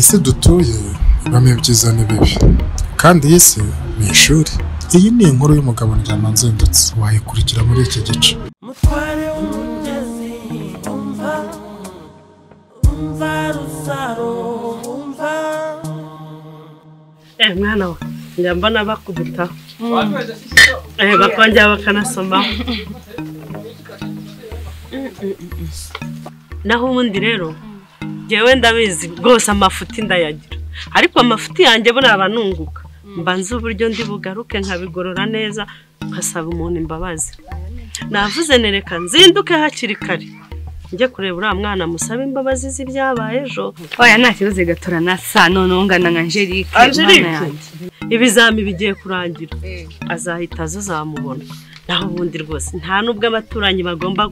isi dutuye ibamo ibyiza n'ibibi kandi iyi si ni ishuri. Iyi ni inkuru y'umugabo Ndyamanzindutse wayikurikira muri iki gice. Mutware w'umugezi umva rusaro umva. Mwana we njyambona bakubita bakongera bakanasoma naho ubundi rero jewe ndabizi rwose amafuti ndayagira, ariko amafuti yanjye buri abanunguka mbanza uburyo ndi bugaruke nkabigorora neza nkasaba umuntu imbabazi. Navuze nereka nzinduke hakiri kare njye kureba uriya mwana musaba imbabazi z'ibyabaye ejo. Oya nta kibazo gatorana sa none ungana nka Angelique. Ibizami bigiye kurangira azahita azamubona. Naho ubundi rwose nta nubwo abaturanyi bagomba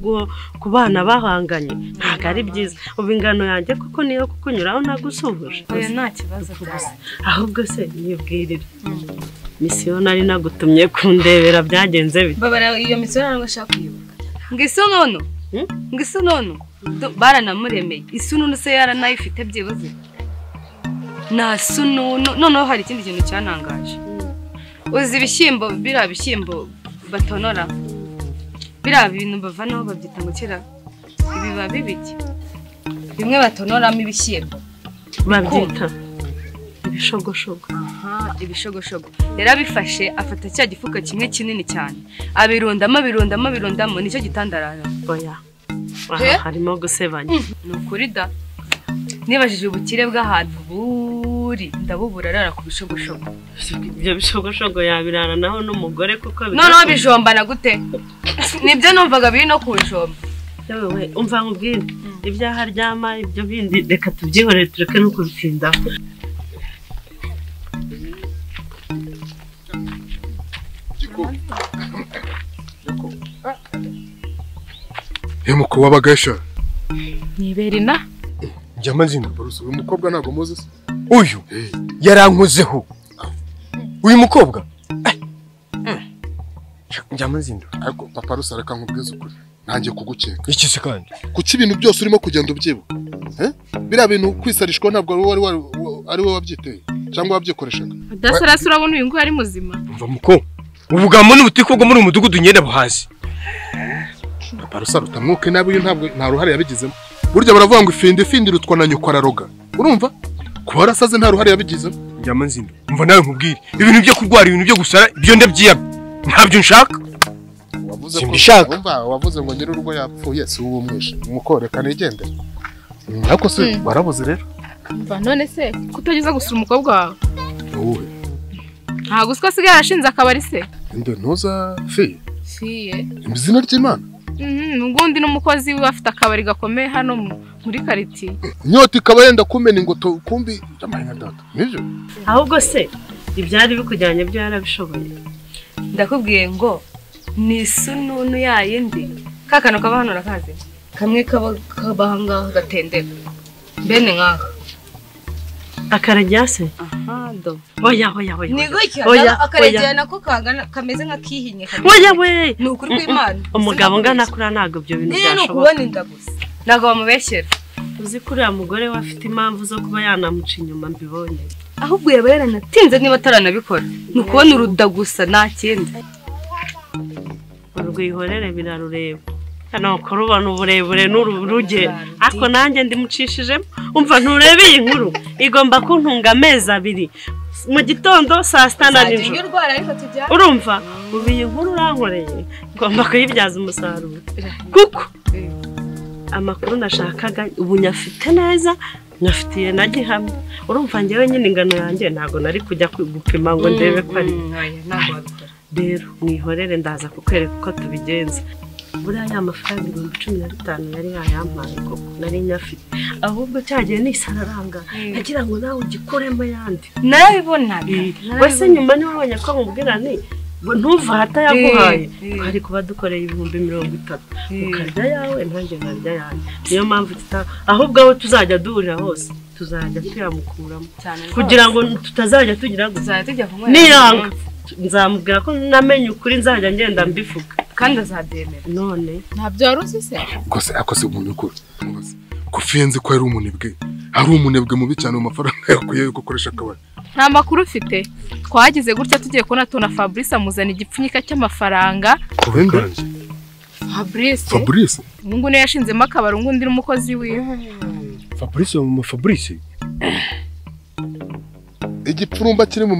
kubana bahanganye, ntago ari byiza. Ubu ingano yanjye kuko niyo kukunyuraho nagusuhuje. Oya nta kibazo rwose. Ahubwo se nibwirira misiyo nari nagutumye kundebera byagenze bite? Babara iyo misiyo ntabwo ashaka kuyibuka. Ngiso nono baranamuremeye isununu se yaranayifite byibuze na sununu. Noneho hari ikindi kintu cyanangaje. Uzi ibishyimbo bira bishyimbo batonora bira bintu bavanaho babyita ngo kera ibibabi biki bimwe batonoramo ibishyimbo babyita ibishogoshogo. Ibishogoshogo rero abifashe afata cya gifuka kimwe kinini cyane abirundamo nicyo gitandarara. Oya harimo gusebanya. Ni ukuri da nibajije ubukire bw'ahantu buri ndabubura rara ku bishogoshogo. Ibyo bishogoshogo yabirana naho n'umugore kuko noneho bijombana gute? Nibyo numvaga biri no kubijomba. Yewe umva nkubwire ibyaha ryama ibyo bindi reka tubyihorere tureke no kubitinda. Muko wabagasha Niberina Ndyamanzindutse baruso uyu mukobwa ntago muzi se. Uyu yarankozeho uyu mukobwa Ndyamanzindutse. Ariko papa rusa reka nkubwiza ukuri nanjye kugukeka. Iki se kandi kuki ibintu byose urimo kugenda ubyibuka bira bintu kwisarishwa ntabwo ari wowe wabyiteye cyangwa wabyikoreshaga. Dasarasa urabona uyu ngo ari muzima. umva muko ubugamo n'ubutiko muri umudugudu nyene buhazi. Papa rusa rutamwuke nabi uyu ntabwo nta ruhare yabigizemo. Burya baravuga ngo ifindi rutwa na nyoko araroga. Urumva ko warasaze nta ruhare yabigizemo. Ndyamanzindutse umva nawe nkubwire ibintu byo kurwara ibintu byo gusara ibyo ndabyiyaga ntabyo nshaka. Wavuze ngo nyiri urugo yapfuye si uwo mwishe umukoreka nigende. Nako se barabuze rero. Umva none se kutageza gusura umukobwa wawe. Wowe nta guswa sigaye arashinze akabari se. Inde ntuza Fiye izina ry'Imana. Ngundi n'umukozi we afite akabari gakomeye hano muri kariti. Nyoti ikaba yenda kumena ngo kumbi amahinga data. Nivyo ahubwo se ibyari bikujyanye byo yarabishoboye. Ndakubwiye ngo ni sununu yayindi kakano kaba hano rakaze kamwe kabahanga gatendera bene nkaka akarajya se. Do Oya ni gutya akarajya nako kangana kameze nkakihinye oya we ni ukuri kw'Imana. Umugabo ngana kuri ntago byo bintu byashoboka. Ni ukubona indagusa nago bamubeshyera. Uzi kuri ya mugore we afite impamvu zo kuba yanamuca inyuma mbibonye. Ahubwo yaba yaranatinze niba ataranabikora ni ukubona urudagusa nta kindi. Urwihorere birarureba hano kurubona uburebure n'uruge ariko nanjye ndimucishijemo. Umva nturebe iyi nkuru igomba kuntunga amezi 2 mu gitondo saa 6 na nijoro. Urumva ubu iyi nkuru urankoreye ngomba kuyibyaza umusaruro kuko amakuru nashakaga ubu nyafite neza nyafitiye na gihamya. Urumva njyewe nyine ingano yanjye ntago nari kujya gupima ngo ndebe ko ari rero mwihorere ndaza kukwereka uko tubigenza. Buriya ya mafaranga 15,000 yari yayampaye koko nari nyafite ahubwo cyagiye nisararanga ngira ngo nawe ugikoremo yandi narabibona. Wese nyuma niwe wabonye ko mubwira nti ntuva hatayaguhaye hari kuba dukoreye 30,000 ukarya yawe ntange nkarya yanjye niyo mpamvu ahubwo aho tuzajya duhurira hose tuzajya tuyamukuramo kugira ngo tutazajya tugira tuzajya tujya kumwe niyanga nzamubwira ko namenye ukuri nzajya ngenda mbivuga kandi azabyemera none ntabyo waruzi se akose umuntu ko fiyenze ko ari umunebwe mubi cyane mu mafaranga yakuye gukoresha akabari nta makuru ufite twagize gutya tugiye kubona tuna Fabrice amuzana igipfunyika cy'amafaranga kubende Fabrice ngo niyo yashinzemo akabari ngo undi umukozi wiwe Fabrice igipfurumba kiri mu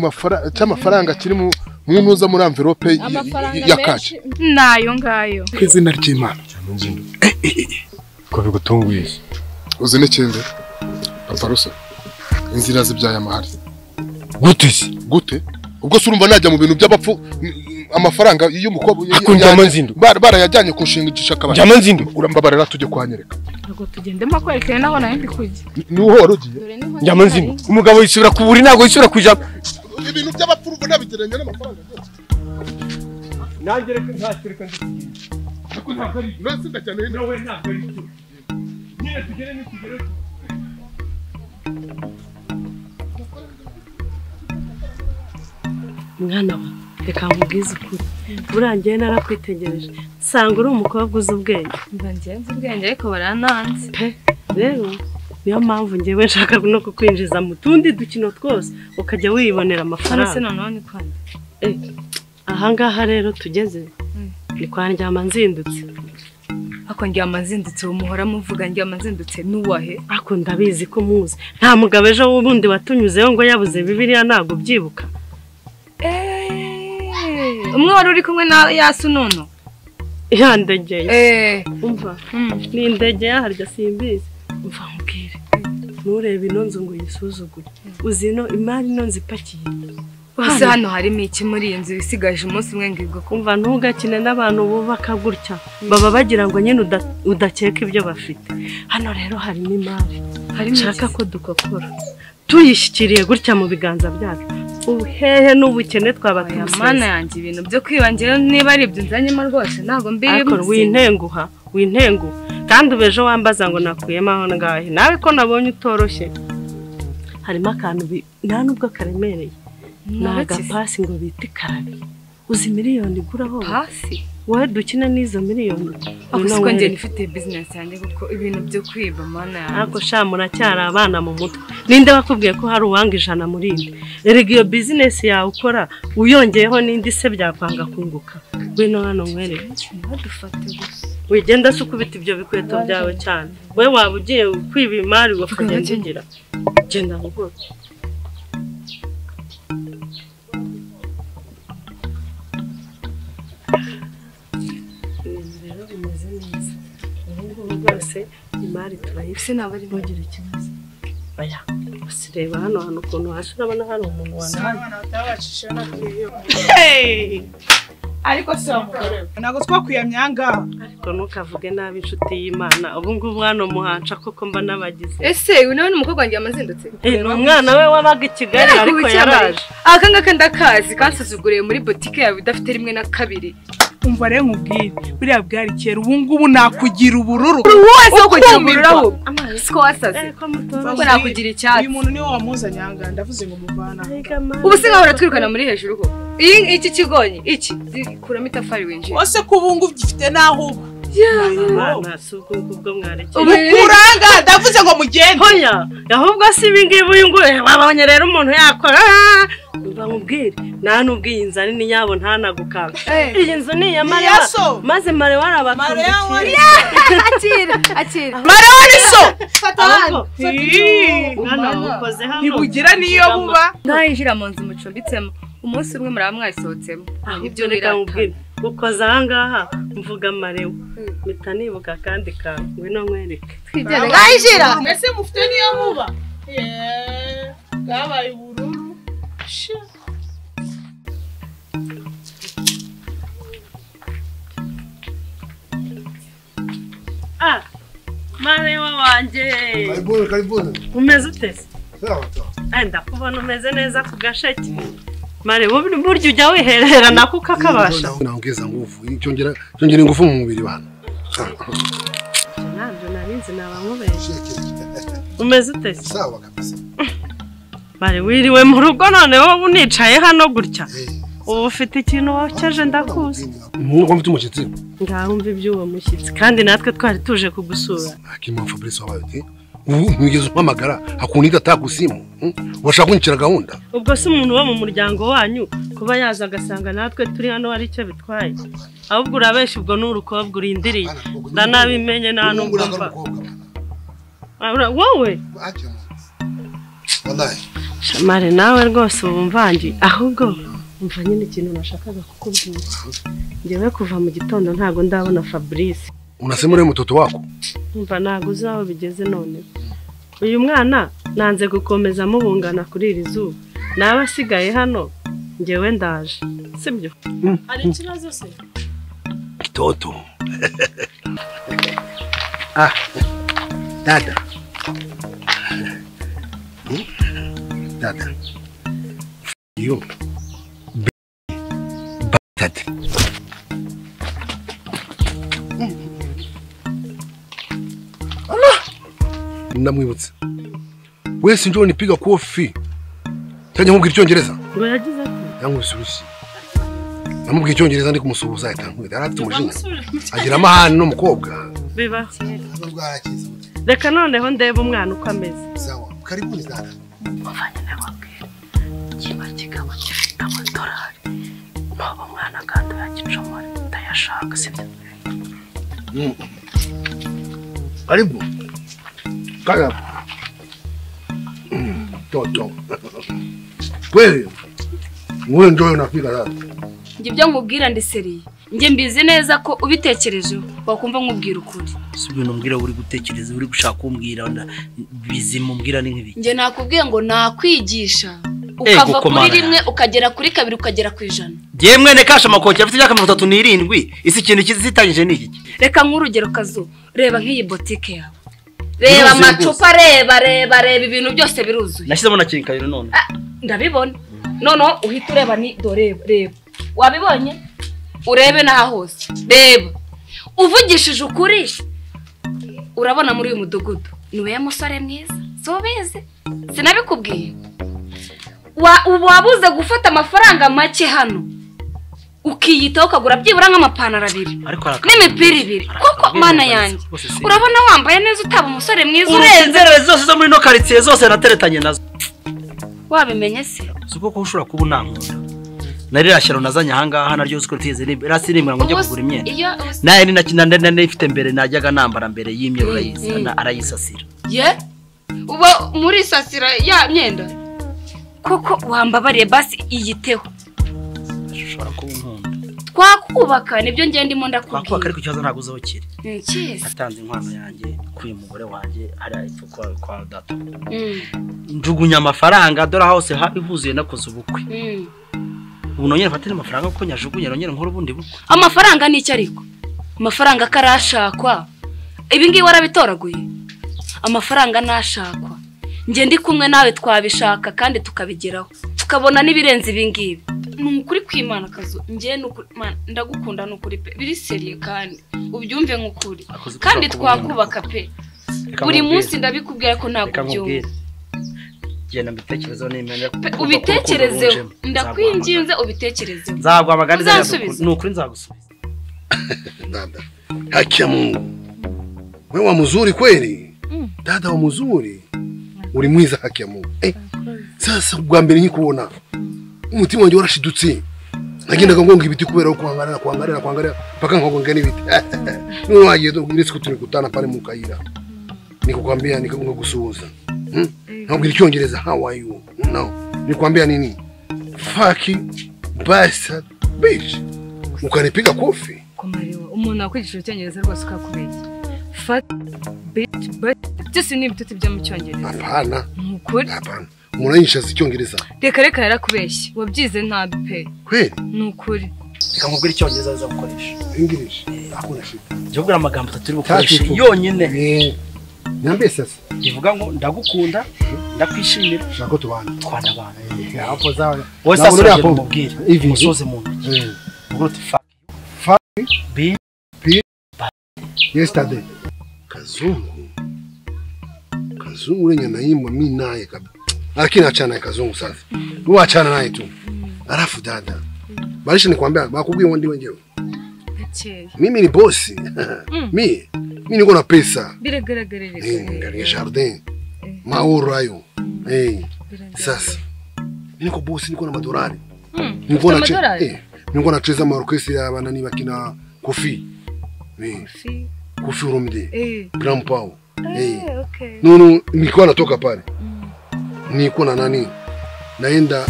cy'amafaranga kiri mu ntuza muri envelope ya kaje nayo ngayo kwizina ry'Imana ko bigutunguye uzi n'ikindi Fabrice inzira zibyaye amahari gute ubwo se urumva najya mu bintu by'abapfu amafaranga y'umukobwa barayajyanye kushingisha akabari Jamanzindo urambabarira tujye kwanyereka ntabwo tugendemo kwerekana naho nayo ndi kujya ni uho warugiye Jamanzindo umugabo yisubira ku buri ntago yisubira kuja ibintu by'abapfu urumva nabigeranye n'amafaranga nanjye reka ntakereka ndi ariko ntabwo ari nose cyane nawe ntabwo ari cyo nyine tugere mwana wa reka nkubwize ukuri burangiye narakwitegereje sanga uri umukobwa uzi ubwenge ngenzi ubwenge ariko barananze pe rero niyo mpamvu ngewe nshaka no kukwinjiza mu tundi dukino twose ukajya wibonera amafaranga se noneho ni kwanda ahangaha rero tugeze ni kwa Ndyama nzindutse ako Ndyama nzindutse umuhora muvuga Ndyama nzindutse nuwahe ako ndabizi ko muzi nta mugabo ejo wubundi watunyuzeho ngo yabuze Bibiliya ntago byibuka umwe wari uri kumwe na Yasunono yandegeye umva ni indege yaharya simbizi umva mbwire nurebe ino nzu ngo yisuzugure uzi no imari no nzipakiye hose hano harimo iki muri iyi nzu isigaje umunsi umwe ngibwo kumva ntugakine n'abantu bubaka gutya baba bagira ngo nyine udakeka ibyo bafite hano rero harimo imari nshaka ko dukokora tuyishyikiriye gutya mu biganza byacu uhehe n'ubukene twaba tumuseze mana yanjye ibintu byo kwibangira niba ari ibyo nzanyemo rwose ntabwo mbiri wintenguha kandi ubejo wambaza ngo nakuyemo aho ngahe nawe ko nabonye utoroshye harimo akantu nta nubwo karemereye ni agapasi ngo bita ikarabi uzi miliyoni iguraho pasi wowe dukina n'izo miliyoni ako njye nifite business yanjye kuko ibintu byo kwiba mana yanjye ako sha muracyari abana mu mutwe ninde bakubwiye ko hari uwanga 100 muri inde erega iyo business yawe ukora uyongeyeho n'indi se byakwanga kunguka weno hano nkwereke badufate gusa wigenda se ukubita ibyo bikweto byawe cyane we waba ugiye kwiba imari wakagenda ugira genda ngo imari turayifise nabari mugira ikibazo baya usireba hano ukuntu hasi urabona hano umuntu ariko se ntabwo twakwiyamyanga ariko ntukavuge nabi inshuti y'Imana ubu ngubu hano muhanca koko mba nabagize ese uyu nawe n'umukobwa wanjye amazindutse ni umwana we wabaga i Kigali ariko yaraje aka ngaka ndakazi kansuzuguriye muri boutique yawe idafite rimwe na kabiri umva rero nkubwire buriya bwari kera ubu ngubu nakugira ubururu wese kugira ubururu siko wasaze ko nakugira icyatsi uyu muntu niwe wamuzanye anga ndavuze ngo muvana ubu se ngahora twirukana muri hejuru ko iki kigonyi iki kuramo itafari winjiye wose ko ubu ngubu gifite naho Imana suko ubwo mwarekeye ukuranga ndavuze ngo mugende hoya ahubwo si ibingibi uyu nguye babonye rero umuntu yakora umva mubwire nta nubwiye inzani ni yabo ntanagukanga iyi nzu ni ya Marewa maze Marewa arabakumbikiye akira Marewa ni so fata hano hano ukoze hano ntibugira niyo buba ntayinjira mu nzu mucumbitsemo umunsi umwe muri mwayisohotsemo ibyo reka mubwire ukoze ahangaha mvuga Marewa mpita nibuka kandi kawe ngwino nkwereke ngayinjira mbese mufite niyo buba bwabaye ubururu Marewa wanjye karibone umeze ute sawa ndakubona umeze neza ku gasheke Mare burya ujya wiherera nako ukakabasha. Naongeza nguvu. Cyongera ingufu mu mubiri bana. Ntabyo narinzi nabamubeshe. Umeze ute? Sawa kabisa. Mare wiriwe mu rugo none wowe unicaye hano gutya. Ubu ufite ikintu wakeje ndakuzi. Nuko mfite umushyitsi. Ngaho umva iby'uwo mushyitsi kandi natwe twari tuje kugusura. Akima Fabrice wabaye. Mwigeze umpamagara hakundi atakusimu. Washaka kunyicira gahunda. Ubwo se umuntu wo mu muryango wanyu kuba yaza agasanga natwe turi hano ari cyo bitwaye. Ahubwo urabesha ubwo n'urukobwa urindiriye. Ndanabimenye nta nubwo mva. Wowe? Wallahi. Mare nawe rwose ubu mvangi ahubwo umva nyine ikintu nashakaga kukubwira. Ngewe kuva mu gitondo ntago ndabona Fabrice. Unasema ule mtoto wako? Umva ntago uzaho bigeze none. Uyu mwana nanze gukomeza mubungana kuri iri zuba. Naba asigaye hano ngewe ndaje. Sibyo? Ari ikibazo se? Kitoto. Ah. Dada. Dada. Yo. Batati. Ndamwibutse. Wese njoo nipiga kofi. Cyanye nkubwira icyongereza. Ngo yagize ati. Yankubisubishi. Namubwira icyongereza ndi kumusuhuza yatankuye. Yarafite umujinya. Agira amahane no mukobwa. Biba. Reka noneho ndebe umwana uko ameze. Sawa. Karibuni dada. Muvanye nababwira. Kiba kigabo gifite amadolari. Baba mwana kandi yakicomora ndayashaka sibyo. Karibu. Kaya. Toto. Kweli. Wewe ndio unafika sasa. Nge byo nkubwira ndi seriye. Nge mbizi neza ko ubitekereje wakumva nkubwira ukuri. Sibyo numbwira uri gutekereza uri gushaka kumbwira bizima umbwira ni nk'ibi. Nge nakubwiye ngo nakwigisha. Ukava kuri rimwe ukagera kuri kabiri ukagera ku 100. Ngiye mwene kasha amakoki afite imyaka 37 isi ikintu kizitangije ni iki? Reka nk'urugero kazo reba nk'iyi boutique yawe. Reba amacupa reba ibintu byose biruzuye. Nashyizemo na kinkayiro none. Ndabibona. Nono uhita ureba ni reba. Wabibonye? Urebe naho hose. Reba. Uvugishije ukuri. Urabona muri uyu mudugudu. Niwe musore mwiza. So beze. Sinabikubwiye. Wabuze gufata amafaranga make hano. Ukiyitaho ukagura byibura nk'amapantaro 2 n'imipira 2 koko mana yanjye urabona wambaye neza utaba umusore mwiza urenze zose zo muri no quartier zose nateretanye nazo wabimenye se suko ko ushura kuba nankunda nari rashyaro nazanye ahangaha naryo uko tize rasirimbira ngo njye kugura imyenda naye ni nakinanda ifite mbere najyaga nambara mbere y'imyero rayizana arayisasira ye uba muri sasira ya myenda koko wambabariye basi iyiteho ushobora kuba nkunda twakubaka nibyo ngiye ndimo ndakubwira twakubaka ariko ikibazo ntago uzaho kiri nkizi atanze inkwano yanjye kuri umugore wanjye hari ipfu kwa data njugunya amafaranga dora hose ihuzuye nakoze ubukwe ubu nongera mfatire amafaranga kuko nyajugunye nongera nkora ubundi bukwe amafaranga ni iki ariko amafaranga karashakwa ibi ngiye warabitoraguye amafaranga nashakwa nge ndi kumwe nawe twabishaka kandi tukabigeraho tukabona nibirenze ibi ngibi nukuri kwimana kazo nge nukuri ndagukunda nukuri pe biri seriye kandi ubyumve nkukuri kandi twakubaka pe buri munsi ndabikubwira ko ntago byumva genda mbitekerezo n'imenya ubitekerezeho ndakwinginze ubitekerezeho nzagwa amaganiza nukuri nzagusubiza dada haki ya Mungu wewe wa mzuri kweli dada wa mzuri uri mwiza haki ya Mungu sasa ubwa mbere nkikubona umutima wanjye warashidutse nagendaga ngonga ibiti kubera uko kuangalia paka ngonga n'ibiti none wagiye ndetse ko turi kutana pale mu kayira nikukwambia nikagusuhuza ntabwira icyongereza how are you no nikwambia nini fuck bastard bitch ukanipiga kofi kumariwa umuntu akwigisha icyongereza rwose ukakubeshya fuck bitch byose ni ibitutsi byo mu cyongereza hapana nukuri hapana murayisha icyongereza reka yarakubeshya wabyize ntabi pe kweli nukuri ikamubwira icyongereza uzamukoresha English hakuna shida jya ubwira amagambo 3 bukoresha yonyine Nyambe sasa. Ivuga ngo ndagukunda ndakwishimira Shako tubana. twanabana. Hapo sawa. Wowe sasa uraje mubwira. Musoze mu ntoki. Ubwo uti fuck be yesterday. Kazungu ule nyanaimwa mimi naye kabisa. Lakini achana naye Kazungu sasa. Wewe achana naye tu. Alafu dada. Balisha nikwambia bakubwiye wondi wenyewe. Mimi ni bosi. Mimi niko na pesa. Ngari jardin. Mauro hayo. Sasa. Niko bosi niko na madolari. Niko na cheza maorkestra ya banani bakina Kofi. Kofi Olomide. Grand Pau. Nono nilikuwa natoka pale. Niko na nani? Naenda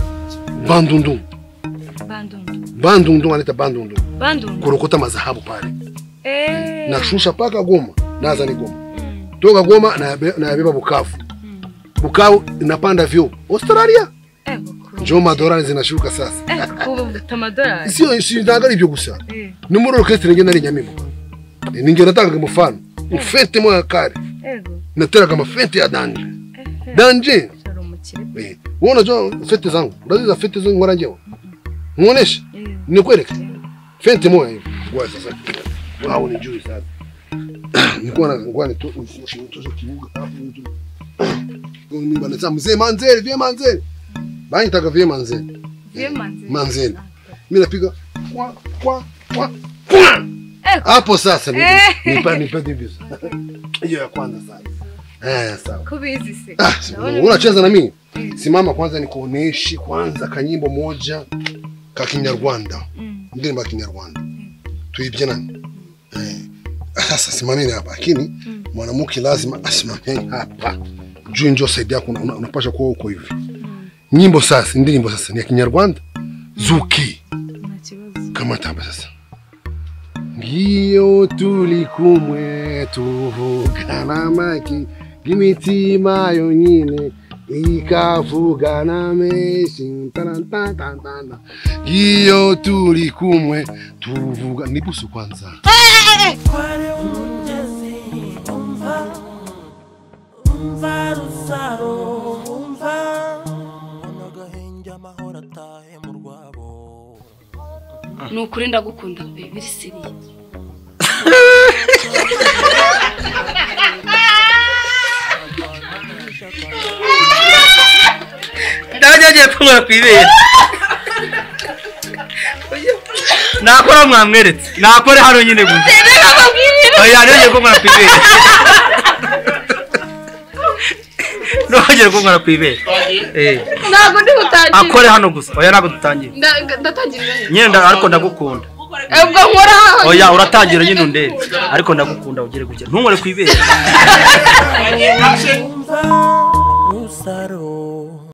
Bandundu. Bandundu anaita Bandundu. Kurokota mazahabu pale. Nashusha paka Goma, naza ni Goma. Toka Goma na yabeba Bukavu. Bukavu inapanda vyo Australia. Njoo madolari zinashuka sasa. Tamadolari. Sio ndagali byo gusa. Numero orchestra ngenda ari Nyamimbo. Ninge nataka mfano. Ufete moya kare. Nataka kama fete ya danje. Danje. Unaona jo fete zangu. Ndaziza fete zangu ngora njeo. Muonesha? Nikueleke. Fete moya hivi. Kwa sasa. Wao ni juu sana. Nilikuwa na ngwani tu ushinitozo kibuga hapo mtu. Mimi bana mzee Manzeli, vie Manzeli. Bani taka vie Manzeli. Manzeli. Mimi napiga kwa. Hapo sasa nipate vizuri. Hiyo ya kwanza sasa. Sawa. Kubizi sasa. Unacheza na mimi? Simama kwanza nikuoneshe kwanza kanyimbo moja ka Kinyarwanda. Ndio mba Kinyarwanda. Tuibye nani? Sasa simameni hapa lakini mwanamke lazima asimame hapa. Juu ndio saidia unapasha kuwa uko hivi. Nyimbo sasa, ndio nyimbo sasa ni ya Kinyarwanda. Zuki. Kama tamba sasa. Ngiyo tuli kumwe tuvugana maki imitima yonyine ikavugana meshi tarantantantana. Ngiyo tuli kumwe tuvuga nibusu kwanza. Kware umugezi umva rusaro umva onagahenja mahora tahe mu rwabo. Nukuri ndagukunda pe birisiriye. Ndaje kumwa kwibera. Nakora mwamweretse. Nakore hano nyine gusa. Oya ndaje kumwa kwibera. Ndaje kumwa kwibera. Nago ndi gutangira. Akore hano gusa. Oya nago dutangira. Ndatangirira. Nyine ariko ndagukunda. Ubwo nkora. Oya uratangira nyine unde. Ariko ndagukunda ugire gutya. Ntungore kwibera.